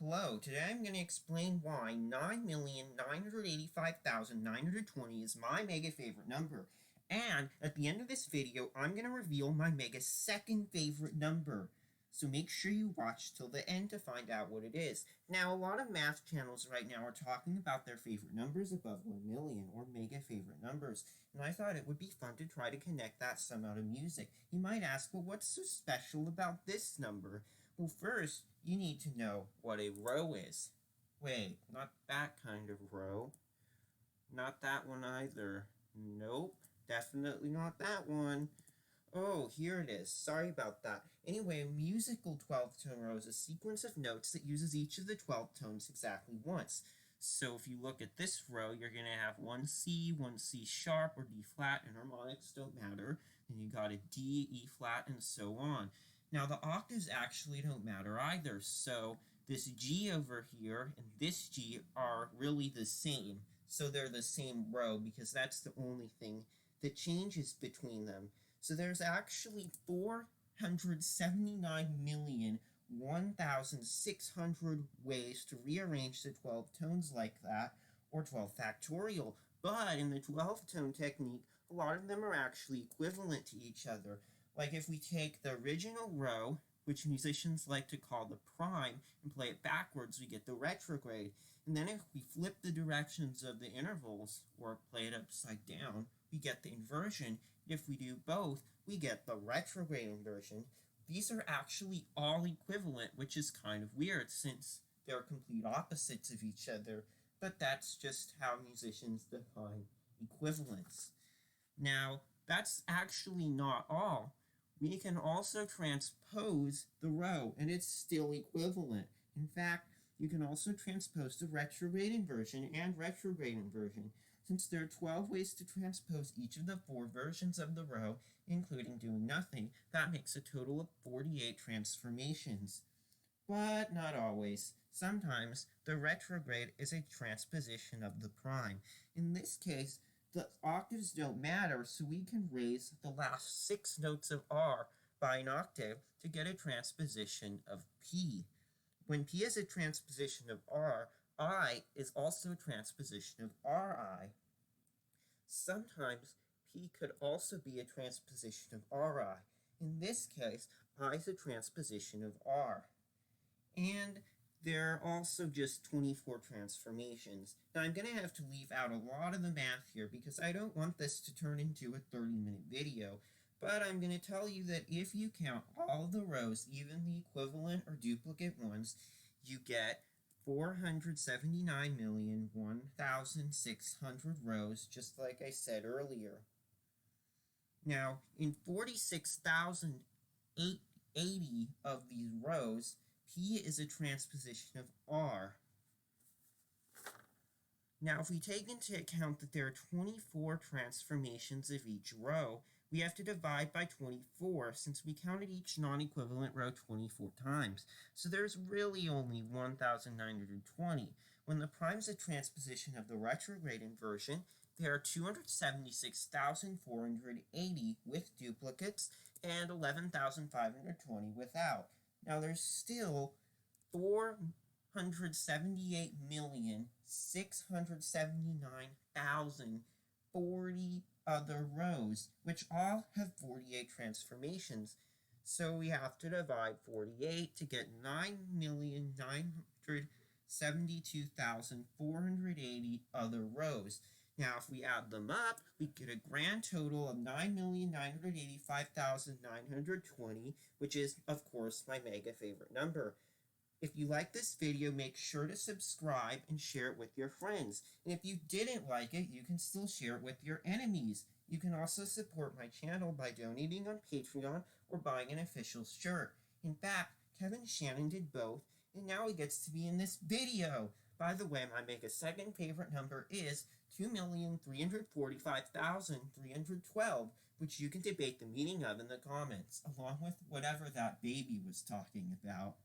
Hello, today I'm going to explain why 9,985,920 is my mega favorite number. And at the end of this video, I'm going to reveal my mega second favorite number. So make sure you watch till the end to find out what it is. Now, a lot of math channels right now are talking about their favorite numbers above 1 million, or mega favorite numbers. And I thought it would be fun to try to connect that somehow to music. You might ask, well, what's so special about this number? Well, first, you need to know what a row is. Wait, not that kind of row. Not that one either. Nope, definitely not that one. Oh, here it is. Sorry about that. Anyway, a musical 12-tone row is a sequence of notes that uses each of the 12 tones exactly once. So if you look at this row, you're going to have one C sharp, or D flat, and harmonics don't matter. Then you got a D, E flat, and so on. Now, the octaves actually don't matter either, so this G over here and this G are really the same. So they're the same row because that's the only thing that changes between them. So there's actually 479,001,600 ways to rearrange the 12 tones like that, or 12 factorial. But in the 12-tone technique, a lot of them are actually equivalent to each other. Like if we take the original row, which musicians like to call the prime, and play it backwards, we get the retrograde. And then if we flip the directions of the intervals, or play it upside down, we get the inversion. If we do both, we get the retrograde inversion. These are actually all equivalent, which is kind of weird since they're complete opposites of each other, but that's just how musicians define equivalence. Now, that's actually not all. We can also transpose the row, and it's still equivalent. In fact, you can also transpose the retrograde inversion and retrograde inversion, since there are 12 ways to transpose each of the 4 versions of the row, including doing nothing. That makes a total of 48 transformations. But not always. Sometimes the retrograde is a transposition of the prime. In this case, the octaves don't matter, so we can raise the last 6 notes of R by an octave to get a transposition of P. When P is a transposition of R, I is also a transposition of RI. Sometimes P could also be a transposition of RI. In this case, I is a transposition of R. And there are also just 24 transformations. Now, I'm going to have to leave out a lot of the math here because I don't want this to turn into a 30-minute video. But I'm going to tell you that if you count all the rows, even the equivalent or duplicate ones, you get 479,001,600 rows, just like I said earlier. Now, in 46,080 of these rows, P is a transposition of R. Now, if we take into account that there are 24 transformations of each row, we have to divide by 24 since we counted each non-equivalent row 24 times. So there's really only 1,920. When the prime is a transposition of the retrograde inversion, there are 276,480 with duplicates and 11,520 without. Now, there's still 478,679,040 other rows, which all have 48 transformations. So we have to divide 48 to get 9,972,480 other rows. Now, if we add them up, we get a grand total of 9,985,920, which is, of course, my mega favorite number. If you like this video, make sure to subscribe and share it with your friends. And if you didn't like it, you can still share it with your enemies. You can also support my channel by donating on Patreon or buying an official shirt. In fact, Kevin Shannon did both, and now he gets to be in this video. By the way, my mega second favorite number is 2,345,312, which you can debate the meaning of in the comments, along with whatever that baby was talking about.